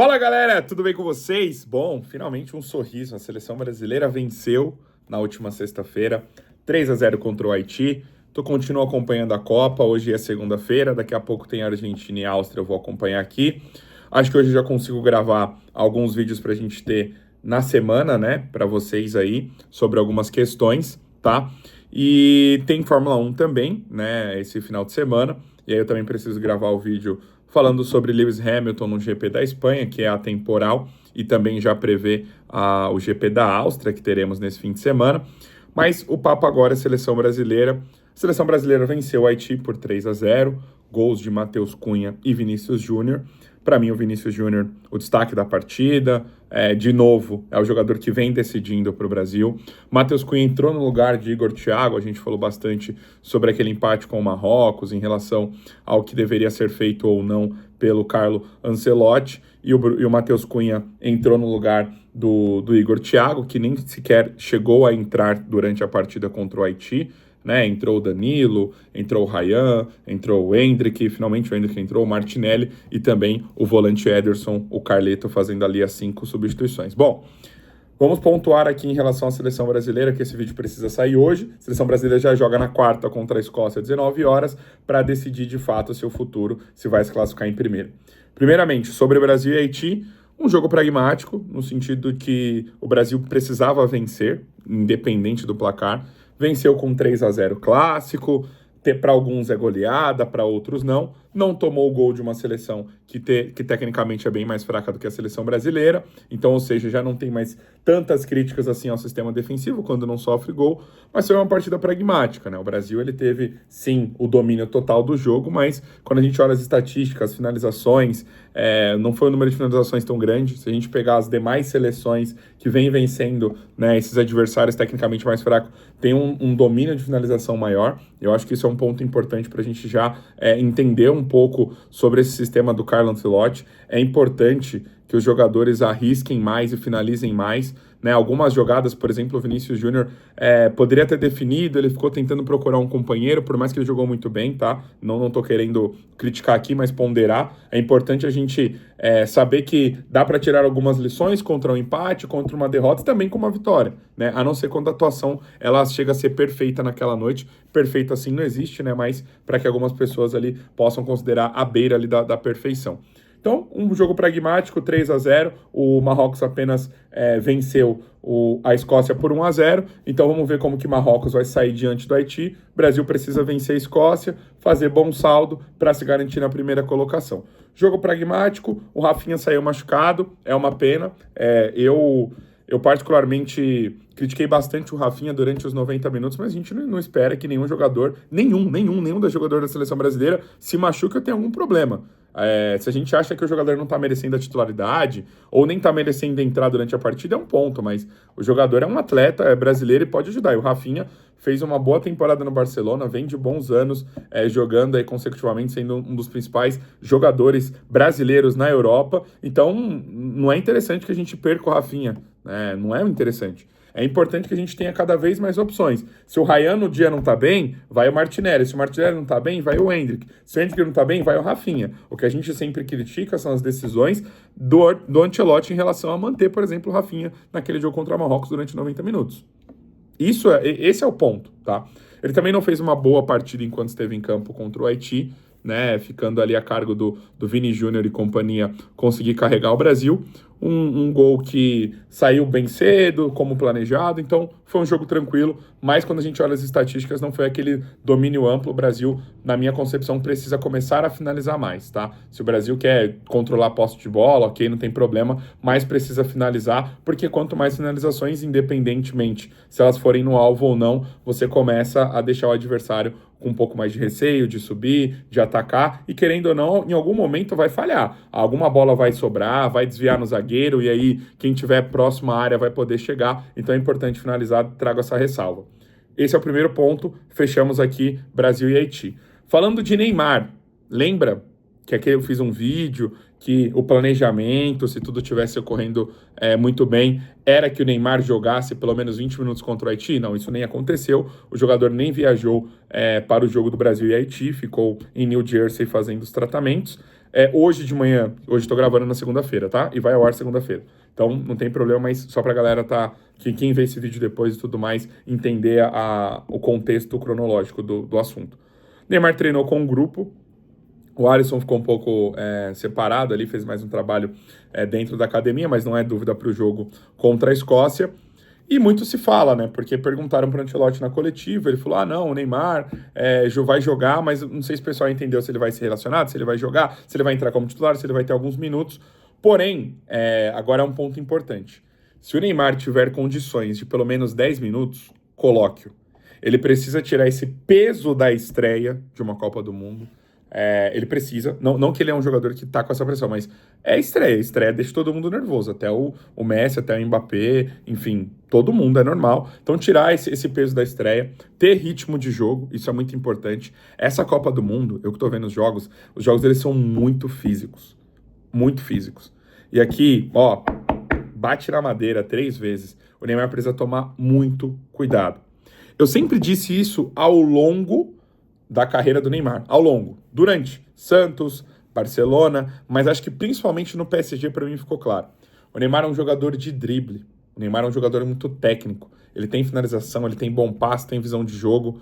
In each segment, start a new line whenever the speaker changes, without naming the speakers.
Fala galera, tudo bem com vocês? Bom, finalmente um sorriso. A seleção brasileira venceu na última sexta-feira, 3-0 contra o Haiti. Continuo acompanhando a Copa, hoje é segunda-feira, daqui a pouco tem Argentina e Áustria, eu vou acompanhar aqui. Acho que hoje já consigo gravar alguns vídeos pra gente ter na semana, né, pra vocês aí, sobre algumas questões, tá? E tem Fórmula 1 também, né, esse final de semana, e aí eu também preciso gravar o vídeo falando sobre Lewis Hamilton no GP da Espanha, que é atemporal, e também já prevê o GP da Áustria, que teremos nesse fim de semana. Mas o papo agora é seleção brasileira. A seleção brasileira venceu o Haiti por 3-0, gols de Matheus Cunha e Vinícius Júnior. Para mim, o Vinícius Júnior, o destaque da partida, de novo, é o jogador que vem decidindo para o Brasil. Matheus Cunha entrou no lugar de Igor Thiago, a gente falou bastante sobre aquele empate com o Marrocos, em relação ao que deveria ser feito ou não pelo Carlo Ancelotti, e o Matheus Cunha entrou no lugar do Igor Thiago, que nem sequer chegou a entrar durante a partida contra o Haiti, né? Entrou o Danilo, entrou o Ryan, entrou o Endrick, finalmente o Endrick entrou, o Martinelli e também o volante Ederson, o Carleto, fazendo ali as 5 substituições. Bom, vamos pontuar aqui em relação à seleção brasileira, que esse vídeo precisa sair hoje. A seleção brasileira já joga na quarta contra a Escócia às 19 horas para decidir de fato o seu futuro, se vai se classificar em primeiro. Primeiramente, sobre Brasil e Haiti, um jogo pragmático, no sentido que o Brasil precisava vencer, independente do placar. Venceu com 3-0 clássico, para alguns é goleada, para outros não. Não tomou o gol de uma seleção que tecnicamente é bem mais fraca do que a seleção brasileira. Então, ou seja, já não tem mais tantas críticas assim ao sistema defensivo quando não sofre gol. Mas foi uma partida pragmática, né? O Brasil, ele teve, sim, o domínio total do jogo, mas quando a gente olha as estatísticas, as finalizações, não foi um número de finalizações tão grande. Se a gente pegar as demais seleções que vêm vencendo, né, esses adversários tecnicamente mais fracos, tem um domínio de finalização maior. Eu acho que isso é um ponto importante para a gente já entender um pouco sobre esse sistema do Carlo Ancelotti. É importante que os jogadores arrisquem mais e finalizem mais, né? Algumas jogadas, por exemplo, o Vinícius Júnior poderia ter definido, ele ficou tentando procurar um companheiro, por mais que ele jogou muito bem, tá? Não tô querendo criticar aqui, mas ponderar. É importante a gente saber que dá para tirar algumas lições contra um empate, contra uma derrota e também com uma vitória, né? A não ser quando a atuação ela chega a ser perfeita naquela noite. Perfeito assim não existe, né? Mas para que algumas pessoas ali possam considerar a beira ali da perfeição. Então, um jogo pragmático, 3-0, o Marrocos apenas venceu a Escócia por 1-0, então vamos ver como que Marrocos vai sair diante do Haiti. O Brasil precisa vencer a Escócia, fazer bom saldo para se garantir na primeira colocação. Jogo pragmático, o Rafinha saiu machucado, é uma pena. Eu particularmente critiquei bastante o Rafinha durante os 90 minutos, mas a gente não espera que nenhum jogador, nenhum dos jogadores da seleção brasileira se machuque ou tenha algum problema. Se a gente acha que o jogador não está merecendo a titularidade ou nem está merecendo entrar durante a partida, é um ponto, mas o jogador é um atleta, é brasileiro e pode ajudar. E o Rafinha fez uma boa temporada no Barcelona, vem de bons anos jogando aí consecutivamente, sendo um dos principais jogadores brasileiros na Europa. Então, não é interessante que a gente perca o Rafinha, né? Não é interessante. É importante que a gente tenha cada vez mais opções. Se o Ryan no dia não tá bem, vai o Martinelli. Se o Martinelli não tá bem, vai o Endrick. Se o Endrick não tá bem, vai o Rafinha. O que a gente sempre critica são as decisões do Ancelotti em relação a manter, por exemplo, o Rafinha naquele jogo contra o Marrocos durante 90 minutos. Esse é o ponto, tá? Ele também não fez uma boa partida enquanto esteve em campo contra o Haiti, né, ficando ali a cargo do Vini Júnior e companhia, conseguir carregar o Brasil. Um gol que saiu bem cedo, como planejado, então foi um jogo tranquilo, mas quando a gente olha as estatísticas, não foi aquele domínio amplo. O Brasil, na minha concepção, precisa começar a finalizar mais, tá? Se o Brasil quer controlar a posse de bola, ok, não tem problema, mas precisa finalizar, porque quanto mais finalizações, independentemente se elas forem no alvo ou não, você começa a deixar o adversário com um pouco mais de receio, de subir, de atacar, e querendo ou não, em algum momento vai falhar. Alguma bola vai sobrar, vai desviar no zagueiro, e aí quem tiver próximo à área vai poder chegar. Então é importante finalizar, trago essa ressalva. Esse é o primeiro ponto, fechamos aqui Brasil e Haiti. Falando de Neymar, lembra que aqui eu fiz um vídeo que o planejamento, se tudo tivesse ocorrendo muito bem, era que o Neymar jogasse pelo menos 20 minutos contra o Haiti? Não, isso nem aconteceu. O jogador nem viajou para o jogo do Brasil e Haiti, ficou em New Jersey fazendo os tratamentos. Hoje de manhã, hoje estou gravando na segunda-feira, tá? E vai ao ar segunda-feira. Então não tem problema, mas só pra galera que quem vê esse vídeo depois e tudo mais, entender o contexto cronológico do assunto. Neymar treinou com um grupo, o Alisson ficou um pouco separado ali, fez mais um trabalho dentro da academia, mas não é dúvida para o jogo contra a Escócia. E muito se fala, né? Porque perguntaram para o Ancelotti na coletiva, ele falou, não, o Neymar vai jogar, mas não sei se o pessoal entendeu se ele vai ser relacionado, se ele vai jogar, se ele vai entrar como titular, se ele vai ter alguns minutos. Porém, agora é um ponto importante. Se o Neymar tiver condições de pelo menos 10 minutos, coloque-o. Ele precisa tirar esse peso da estreia de uma Copa do Mundo. Ele precisa, não que ele é um jogador que tá com essa pressão, mas estreia deixa todo mundo nervoso, até o Messi, até o Mbappé, enfim, todo mundo é normal. Então tirar esse peso da estreia, ter ritmo de jogo, isso é muito importante. Essa Copa do Mundo, eu que tô vendo os jogos deles são muito físicos, e aqui, ó, bate na madeira 3 vezes, o Neymar precisa tomar muito cuidado. Eu sempre disse isso ao longo da carreira do Neymar, durante Santos, Barcelona, mas acho que principalmente no PSG para mim ficou claro. O Neymar é um jogador de drible, o Neymar é um jogador muito técnico, ele tem finalização, ele tem bom passe, tem visão de jogo,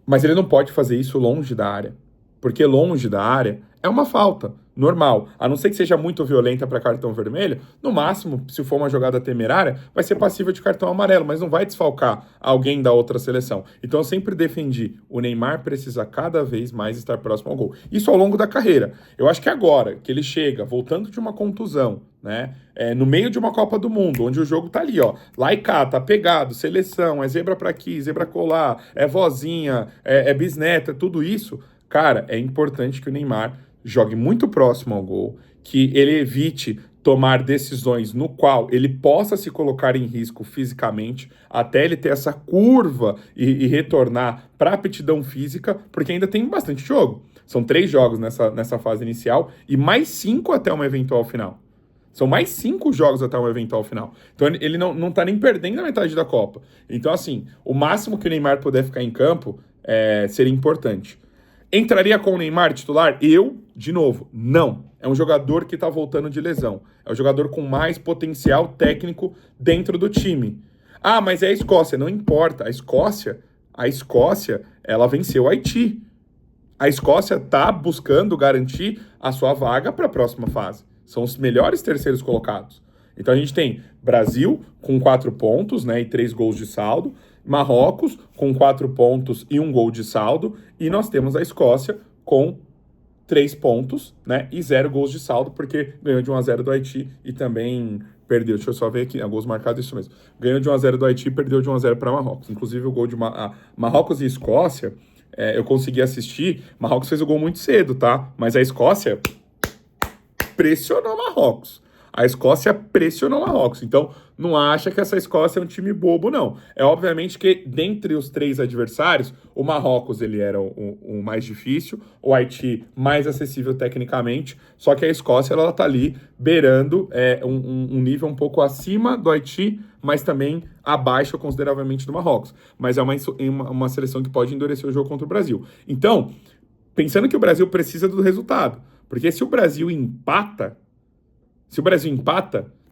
mas ele não pode fazer isso longe da área, porque longe da área é uma falta normal, a não ser que seja muito violenta para cartão vermelho, no máximo, se for uma jogada temerária, vai ser passível de cartão amarelo, mas não vai desfalcar alguém da outra seleção. Então eu sempre defendi, o Neymar precisa cada vez mais estar próximo ao gol. Isso ao longo da carreira. Eu acho que agora, que ele chega, voltando de uma contusão, né, no meio de uma Copa do Mundo, onde o jogo tá ali, ó, lá e cá, tá pegado, seleção, é zebra pra aqui, zebra colar, é vozinha, é bisneta, tudo isso, cara, é importante que o Neymar jogue muito próximo ao gol, que ele evite tomar decisões no qual ele possa se colocar em risco fisicamente, até ele ter essa curva e retornar para a aptidão física, porque ainda tem bastante jogo. São 3 jogos nessa fase inicial e mais 5 até uma eventual final. São mais 5 jogos até uma eventual final. Então ele não tá nem perdendo a metade da Copa. Então, assim, o máximo que o Neymar puder ficar em campo seria importante. Entraria com o Neymar titular? De novo, não. É um jogador que está voltando de lesão. É um jogador com mais potencial técnico dentro do time. Mas é a Escócia. Não importa. A Escócia, ela venceu o Haiti. A Escócia está buscando garantir a sua vaga para a próxima fase. São os melhores terceiros colocados. Então a gente tem Brasil com 4 pontos, né, e 3 gols de saldo. Marrocos com 4 pontos e 1 gol de saldo, e nós temos a Escócia com 3 pontos, né, e 0 gols de saldo, porque ganhou de 1-0 do Haiti e também perdeu, deixa eu só ver aqui, gols marcados, isso mesmo, ganhou de 1-0 do Haiti e perdeu de 1-0 para Marrocos, inclusive o gol de Marrocos e Escócia, eu consegui assistir, Marrocos fez o gol muito cedo, tá, mas a Escócia pressionou Marrocos. A Escócia pressionou Marrocos, então não acha que essa Escócia é um time bobo, não. É obviamente que, dentre os 3 adversários, o Marrocos ele era o mais difícil, o Haiti mais acessível tecnicamente, só que a Escócia ela tá ali beirando um nível um pouco acima do Haiti, mas também abaixo consideravelmente do Marrocos. Mas é uma seleção que pode endurecer o jogo contra o Brasil. Então, pensando que o Brasil precisa do resultado, porque se o Brasil empata,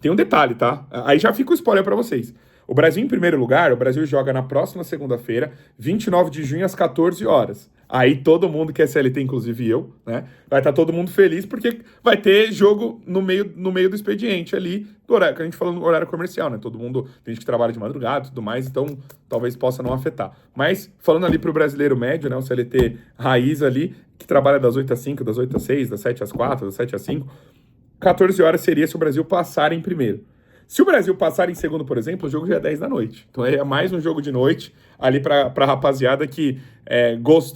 tem um detalhe, tá? Aí já fica o spoiler para vocês. O Brasil, em primeiro lugar, o Brasil joga na próxima segunda-feira, 29 de junho, às 14 horas. Aí todo mundo que é CLT, inclusive eu, né? Vai estar todo mundo feliz porque vai ter jogo no meio do expediente ali, do horário, que a gente fala no horário comercial, né? Todo mundo, tem gente que trabalha de madrugada e tudo mais, então talvez possa não afetar. Mas falando ali pro brasileiro médio, né? O CLT raiz ali, que trabalha das 8 às 5, das 8 às 6, das 7 às 4, das 7 às 5, 14 horas seria se o Brasil passar em primeiro. Se o Brasil passar em segundo, por exemplo, o jogo já é 10 da noite. Então é mais um jogo de noite ali para a rapaziada que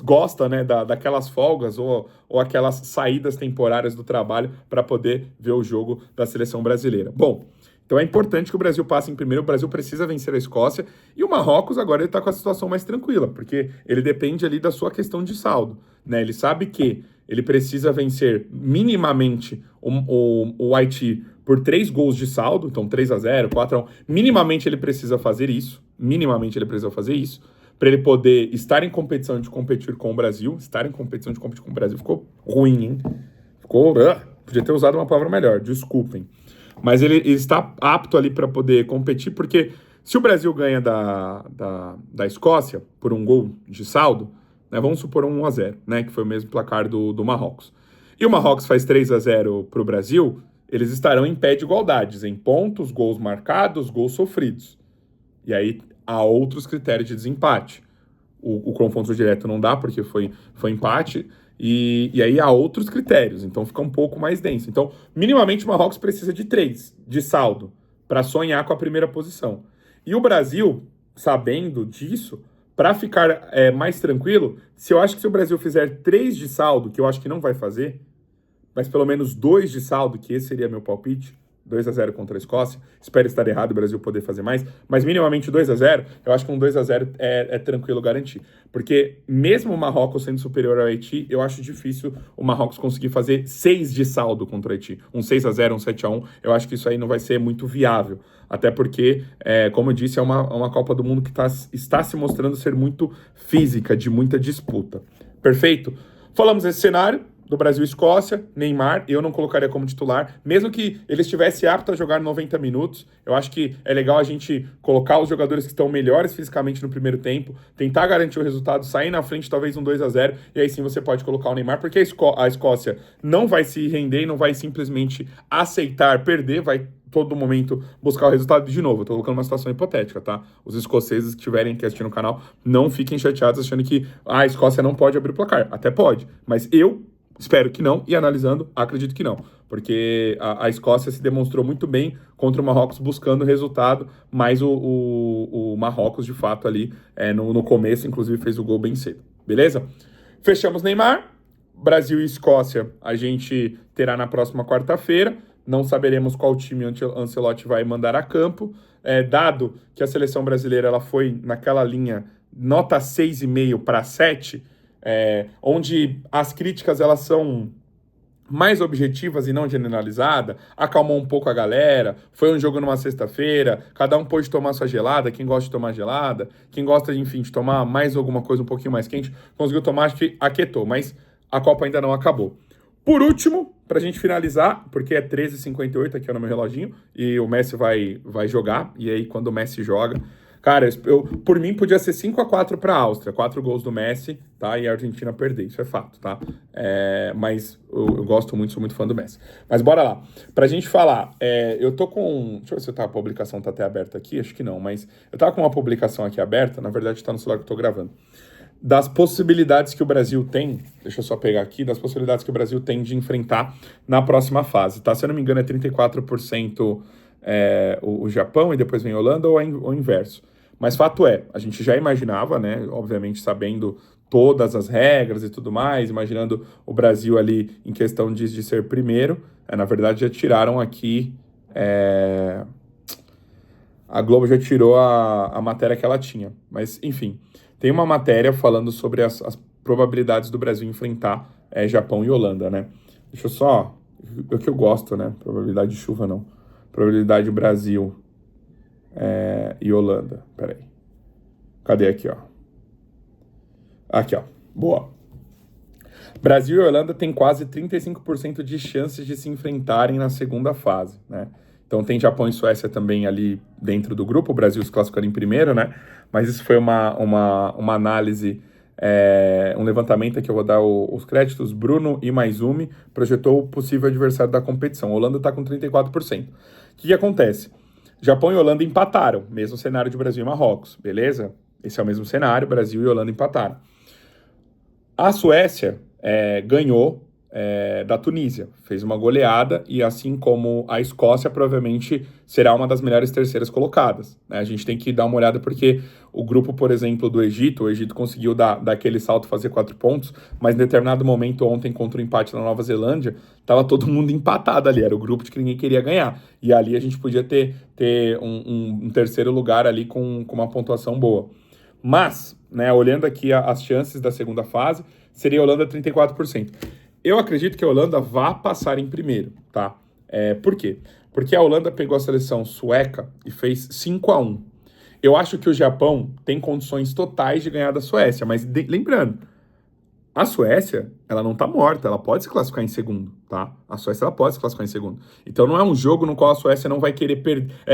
gosta, né, daquelas folgas ou aquelas saídas temporárias do trabalho para poder ver o jogo da seleção brasileira. Bom, então é importante que o Brasil passe em primeiro, o Brasil precisa vencer a Escócia, e o Marrocos agora ele está com a situação mais tranquila, porque ele depende ali da sua questão de saldo, né? Ele sabe que ele precisa vencer minimamente o Haiti por 3 gols de saldo, então 3-0, 4-1, minimamente ele precisa fazer isso, para ele poder estar em competição de competir com o Brasil, ficou ruim, hein? Ficou... podia ter usado uma palavra melhor, desculpem. Mas ele está apto ali para poder competir, porque se o Brasil ganha da Escócia por um gol de saldo, né, vamos supor um 1-0, né, que foi o mesmo placar do Marrocos. E o Marrocos faz 3-0 para o Brasil, eles estarão em pé de igualdades, em pontos, gols marcados, gols sofridos. E aí há outros critérios de desempate. O confronto direto não dá, porque foi empate, e aí há outros critérios, então fica um pouco mais denso. Então, minimamente, o Marrocos precisa de 3 de saldo para sonhar com a primeira posição. E o Brasil, sabendo disso, para ficar mais tranquilo, eu acho que se o Brasil fizer 3 de saldo, que eu acho que não vai fazer, mas pelo menos 2 de saldo, que esse seria meu palpite, 2-0 contra a Escócia. Espero estar errado, o Brasil poder fazer mais, mas minimamente 2-0, eu acho que um 2-0 é tranquilo garantir. Porque mesmo o Marrocos sendo superior ao Haiti, eu acho difícil o Marrocos conseguir fazer 6 de saldo contra o Haiti. Um 6-0, um 7-1, eu acho que isso aí não vai ser muito viável. Até porque, como eu disse, é uma Copa do Mundo que está se mostrando ser muito física, de muita disputa. Perfeito? Falamos desse cenário do Brasil e Escócia, Neymar, eu não colocaria como titular, mesmo que ele estivesse apto a jogar 90 minutos, eu acho que é legal a gente colocar os jogadores que estão melhores fisicamente no primeiro tempo, tentar garantir o resultado, sair na frente, talvez um 2-0, e aí sim você pode colocar o Neymar, porque a Escócia não vai se render e não vai simplesmente aceitar perder, vai todo momento buscar o resultado de novo. Eu tô colocando uma situação hipotética, tá? Os escoceses que estiverem aqui assistindo o canal, não fiquem chateados achando que a Escócia não pode abrir o placar. Até pode, mas eu espero que não, e analisando, acredito que não, porque a Escócia se demonstrou muito bem contra o Marrocos buscando resultado, mas o Marrocos, de fato, ali no começo, inclusive, fez o gol bem cedo. Beleza? Fechamos Neymar, Brasil e Escócia a gente terá na próxima quarta-feira, não saberemos qual time o Ancelotti vai mandar a campo, dado que a seleção brasileira ela foi naquela linha nota 6,5 para 7, onde as críticas elas são mais objetivas e não generalizadas, acalmou um pouco a galera, foi um jogo numa sexta-feira, cada um pôde tomar sua gelada, quem gosta de tomar gelada, quem gosta, enfim, de tomar mais alguma coisa um pouquinho mais quente, conseguiu tomar, acho que aquietou, mas a Copa ainda não acabou. Por último, pra gente finalizar, porque é 13h58 aqui no meu reloginho, e o Messi vai jogar, e aí quando o Messi joga, cara, por mim podia ser 5-4 para a Áustria, 4 gols do Messi, tá? E a Argentina perder, isso é fato, tá? Mas eu gosto muito, sou muito fã do Messi. Mas bora lá. Pra gente falar, eu tô com... Deixa eu ver se a publicação tá até aberta aqui, acho que não, mas eu tava com uma publicação aqui aberta, na verdade tá no celular que eu tô gravando, das possibilidades que o Brasil tem, deixa eu só pegar aqui, das possibilidades que o Brasil tem de enfrentar na próxima fase, tá? Se eu não me engano é 34% o Japão e depois vem a Holanda ou o inverso. Mas fato é, a gente já imaginava, né, obviamente sabendo todas as regras e tudo mais, imaginando o Brasil ali em questão de ser primeiro, na verdade já tiraram aqui, a Globo já tirou a matéria que ela tinha, mas enfim, tem uma matéria falando sobre as probabilidades do Brasil enfrentar Japão e Holanda, né, deixa eu só, o que eu gosto, né, probabilidade de chuva não, probabilidade Brasil e Holanda. Peraí. Cadê aqui, ó? Aqui, ó. Boa. Brasil e Holanda têm quase 35% de chances de se enfrentarem na segunda fase, né? Então tem Japão e Suécia também ali dentro do grupo. O Brasil se classificando em primeiro, né? Mas isso foi uma análise, um levantamento que eu vou dar os créditos. Bruno Imaizumi projetou o possível adversário da competição. A Holanda está com 34%. O que acontece? Japão e Holanda empataram, mesmo cenário de Brasil e Marrocos, beleza? Esse é o mesmo cenário, Brasil e Holanda empataram. A Suécia ganhou da Tunísia, fez uma goleada e assim como a Escócia provavelmente será uma das melhores terceiras colocadas, né? A gente tem que dar uma olhada porque o grupo, por exemplo, do Egito, o Egito conseguiu dar aquele salto, fazer 4 pontos, mas em determinado momento ontem contra o empate na Nova Zelândia, estava todo mundo empatado ali, era o grupo de que ninguém queria ganhar, e ali a gente podia ter um terceiro lugar ali com uma pontuação boa. Mas, né, olhando aqui as chances da segunda fase, seria a Holanda 34%. Eu acredito que a Holanda vá passar em primeiro, tá? Por quê? Porque a Holanda pegou a seleção sueca e fez 5-1. Eu acho que o Japão tem condições totais de ganhar da Suécia, mas lembrando, A Suécia, ela não tá morta, ela pode se classificar em segundo, tá? A Suécia, ela pode se classificar em segundo. Então não é um jogo no qual a Suécia não vai querer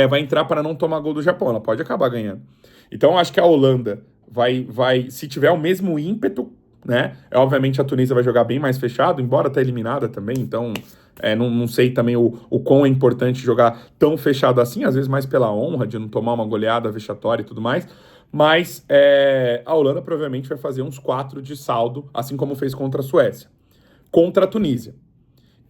vai entrar para não tomar gol do Japão, ela pode acabar ganhando. Então eu acho que a Holanda se tiver o mesmo ímpeto, né? Obviamente a Tunísia vai jogar bem mais fechado, embora tá eliminada também, então não sei também o quão é importante jogar tão fechado assim, às vezes mais pela honra de não tomar uma goleada vexatória e tudo mais. Mas a Holanda provavelmente vai fazer uns 4 de saldo, assim como fez contra a Suécia. Contra a Tunísia.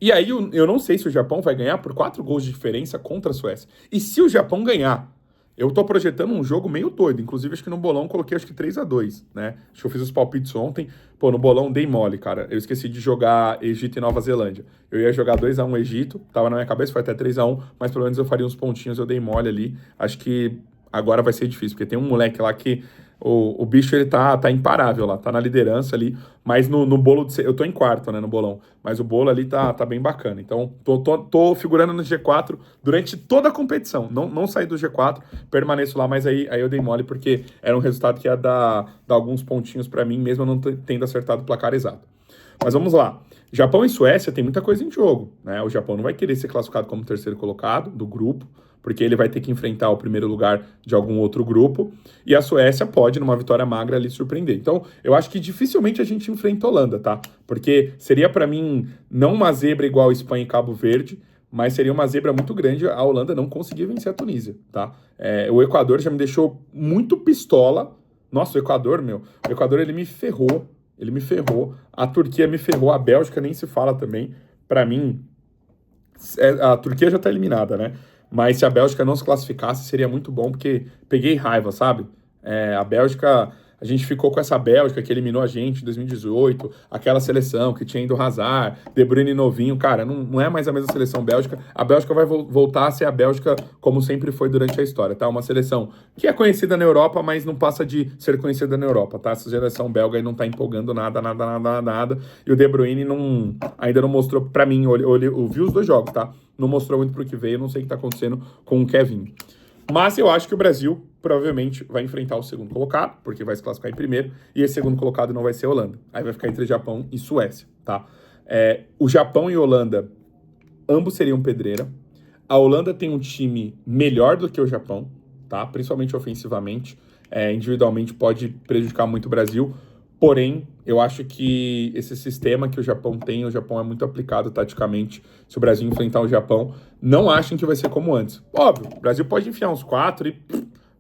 E aí eu não sei se o Japão vai ganhar por 4 gols de diferença contra a Suécia. E se o Japão ganhar, eu tô projetando um jogo meio doido. Inclusive, acho que no bolão eu coloquei acho que 3-2, né? Acho que eu fiz os palpites ontem. Pô, no bolão dei mole, cara. Eu esqueci de jogar Egito e Nova Zelândia. Eu ia jogar 2-1 Egito, tava na minha cabeça, foi até 3-1, mas pelo menos eu faria uns pontinhos, eu dei mole ali. Acho que agora vai ser difícil, porque tem um moleque lá que o bicho ele tá imparável lá, tá na liderança ali, mas no bolo eu tô em quarto, né, no bolão, mas o bolo ali tá bem bacana. Então, tô figurando no G4 durante toda a competição. Não saí do G4, permaneço lá, mas aí eu dei mole porque era um resultado que ia dar alguns pontinhos para mim, mesmo eu não tendo acertado o placar exato. Mas vamos lá. Japão e Suécia tem muita coisa em jogo, né? O Japão não vai querer ser classificado como terceiro colocado do grupo, porque ele vai ter que enfrentar o primeiro lugar de algum outro grupo, e a Suécia pode, numa vitória magra, ali surpreender. Então, eu acho que dificilmente a gente enfrenta a Holanda, tá? Porque seria, para mim, não uma zebra igual Espanha e Cabo Verde, mas seria uma zebra muito grande a Holanda não conseguir vencer a Tunísia, tá? O Equador já me deixou muito pistola. Nossa, o Equador, ele me ferrou. Ele me ferrou. A Turquia me ferrou. A Bélgica nem se fala também. Para mim, a Turquia já tá eliminada, né? Mas se a Bélgica não se classificasse, seria muito bom, porque peguei raiva, sabe? A Bélgica, a gente ficou com essa Bélgica que eliminou a gente em 2018, aquela seleção que tinha ido Hazard, De Bruyne novinho, cara, não é mais a mesma seleção Bélgica. A Bélgica vai voltar a ser a Bélgica como sempre foi durante a história, tá? Uma seleção que é conhecida na Europa, mas não passa de ser conhecida na Europa, tá? Essa seleção belga aí não tá empolgando nada. E o De Bruyne ainda não mostrou pra mim, eu vi os 2 jogos, tá? Não mostrou muito pro que veio, não sei o que tá acontecendo com o Kevin. Mas eu acho que o Brasil provavelmente vai enfrentar o segundo colocado, porque vai se classificar em primeiro, e esse segundo colocado não vai ser a Holanda. Aí vai ficar entre Japão e Suécia, tá? O Japão e a Holanda, ambos seriam pedreira. A Holanda tem um time melhor do que o Japão, tá? Principalmente ofensivamente. Individualmente pode prejudicar muito o Brasil. Porém, eu acho que esse sistema que o Japão tem, o Japão é muito aplicado taticamente. Se o Brasil enfrentar o Japão, não achem que vai ser como antes. Óbvio, o Brasil pode enfiar uns 4 e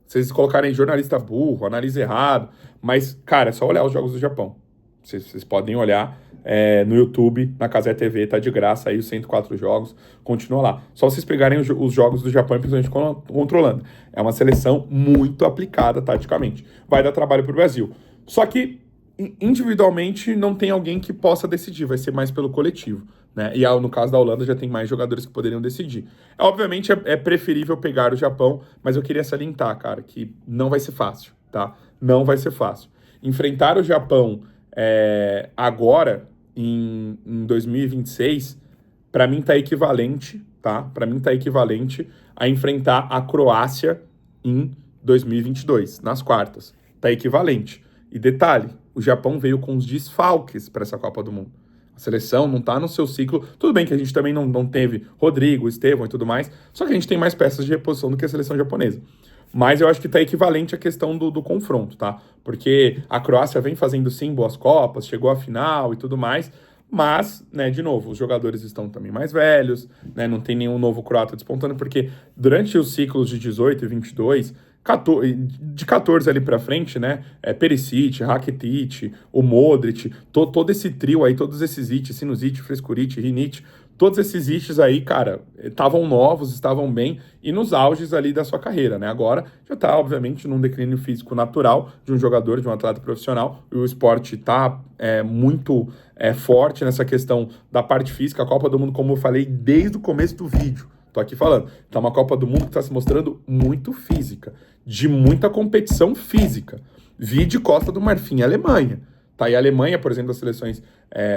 vocês colocarem jornalista burro, analisa errado. Mas, cara, é só olhar os jogos do Japão. Vocês podem olhar no YouTube, na Cazé TV, tá de graça aí os 104 jogos, continua lá. Só vocês pegarem os jogos do Japão, principalmente controlando. É uma seleção muito aplicada taticamente. Vai dar trabalho pro Brasil. Só que individualmente não tem alguém que possa decidir, vai ser mais pelo coletivo, né? E no caso da Holanda já tem mais jogadores que poderiam decidir. Obviamente é preferível pegar o Japão, mas eu queria salientar, cara, que não vai ser fácil, tá? Não vai ser fácil. Enfrentar o Japão agora, em 2026, para mim tá equivalente, tá? Para mim tá equivalente a enfrentar a Croácia em 2022, nas quartas. Tá equivalente. E detalhe, o Japão veio com os desfalques para essa Copa do Mundo. A seleção não está no seu ciclo. Tudo bem que a gente também não teve Rodrigo, Estevão e tudo mais, só que a gente tem mais peças de reposição do que a seleção japonesa. Mas eu acho que está equivalente à questão do confronto, tá? Porque a Croácia vem fazendo, sim, boas Copas, chegou à final e tudo mais, mas, né, de novo, os jogadores estão também mais velhos, né, não tem nenhum novo croata despontando, porque durante os ciclos de 18 e 22... de 14 ali pra frente, né? Perisic, Rakitic, o Modric, todo esse trio aí, todos esses hits, Sinusite, Frescurite, Rinite, todos esses hits aí, cara, estavam novos, estavam bem e nos auges ali da sua carreira, né? Agora já tá, obviamente, num declínio físico natural de um jogador, de um atleta profissional, e o esporte tá muito forte nessa questão da parte física. A Copa do Mundo, como eu falei desde o começo do vídeo, tô aqui falando, tá uma Copa do Mundo que tá se mostrando muito física, de muita competição física. Vide Costa do Marfim e Alemanha. Tá? E a Alemanha, por exemplo, das seleções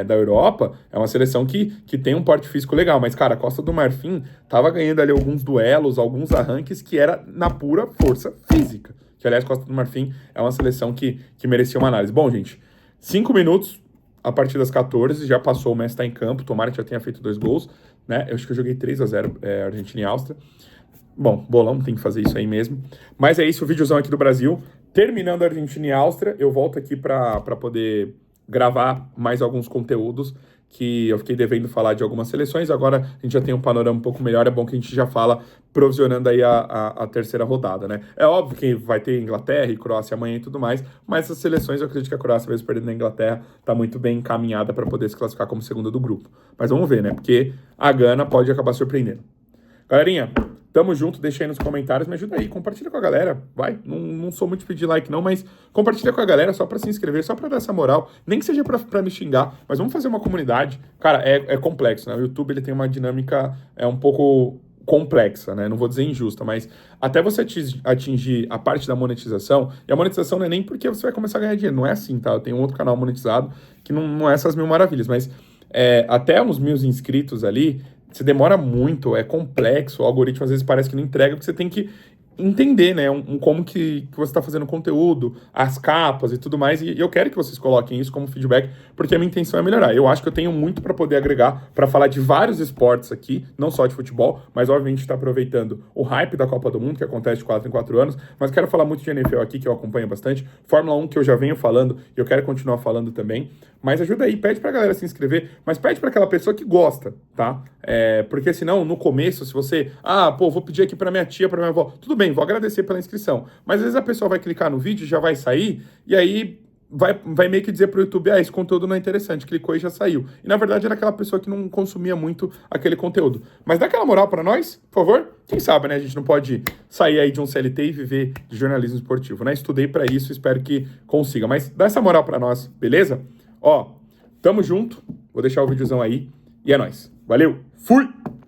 da Europa, é uma seleção que tem um porte físico legal, mas, cara, a Costa do Marfim tava ganhando ali alguns duelos, alguns arranques que era na pura força física. Que, aliás, Costa do Marfim é uma seleção que merecia uma análise. Bom, gente, 5 minutos, a partir das 14, já passou, o Messi tá em campo, tomara que já tenha feito 2 gols, né? Eu acho que eu joguei 3-0 Argentina e Áustria. Bom, bolão, tem que fazer isso aí mesmo. Mas é isso, o videozão aqui do Brasil. Terminando a Argentina e Áustria, eu volto aqui para poder gravar mais alguns conteúdos que eu fiquei devendo falar de algumas seleções. Agora a gente já tem um panorama um pouco melhor, é bom que a gente já fala provisionando aí a terceira rodada, né? É óbvio que vai ter Inglaterra e Croácia amanhã e tudo mais, mas as seleções, eu acredito que a Croácia, mesmo perdendo a Inglaterra, tá muito bem encaminhada para poder se classificar como segunda do grupo. Mas vamos ver, né? Porque a Gana pode acabar surpreendendo. Galerinha, tamo junto, deixa aí nos comentários, me ajuda aí, compartilha com a galera, vai, não sou muito de pedir like não, mas compartilha com a galera só pra se inscrever, só pra dar essa moral, nem que seja pra me xingar, mas vamos fazer uma comunidade. Cara, é complexo, né, o YouTube ele tem uma dinâmica um pouco complexa, né, não vou dizer injusta, mas até você atingir a parte da monetização, e a monetização não é nem porque você vai começar a ganhar dinheiro, não é assim, tá, eu tenho um outro canal monetizado que não é essas mil maravilhas, mas até uns 1.000 inscritos ali, você demora muito, é complexo, o algoritmo às vezes parece que não entrega, porque você tem que entender, né, como que você está fazendo conteúdo, as capas e tudo mais, e eu quero que vocês coloquem isso como feedback, porque a minha intenção é melhorar. Eu acho que eu tenho muito para poder agregar, para falar de vários esportes aqui, não só de futebol, mas obviamente está aproveitando o hype da Copa do Mundo, que acontece de 4 em 4 anos, mas quero falar muito de NFL aqui, que eu acompanho bastante, Fórmula 1, que eu já venho falando, e eu quero continuar falando também, mas ajuda aí, pede pra galera se inscrever, mas pede pra aquela pessoa que gosta, tá? Porque senão, no começo, se você, vou pedir aqui pra minha tia, pra minha avó, tudo bem, vou agradecer pela inscrição, mas às vezes a pessoa vai clicar no vídeo, já vai sair, e aí vai meio que dizer pro YouTube, esse conteúdo não é interessante, clicou e já saiu. E na verdade era aquela pessoa que não consumia muito aquele conteúdo. Mas dá aquela moral pra nós, por favor? Quem sabe, né? A gente não pode sair aí de um CLT e viver de jornalismo esportivo, né? Estudei pra isso, espero que consiga. Mas dá essa moral pra nós, beleza? Ó, tamo junto, vou deixar o videozão aí e é nóis. Valeu, fui!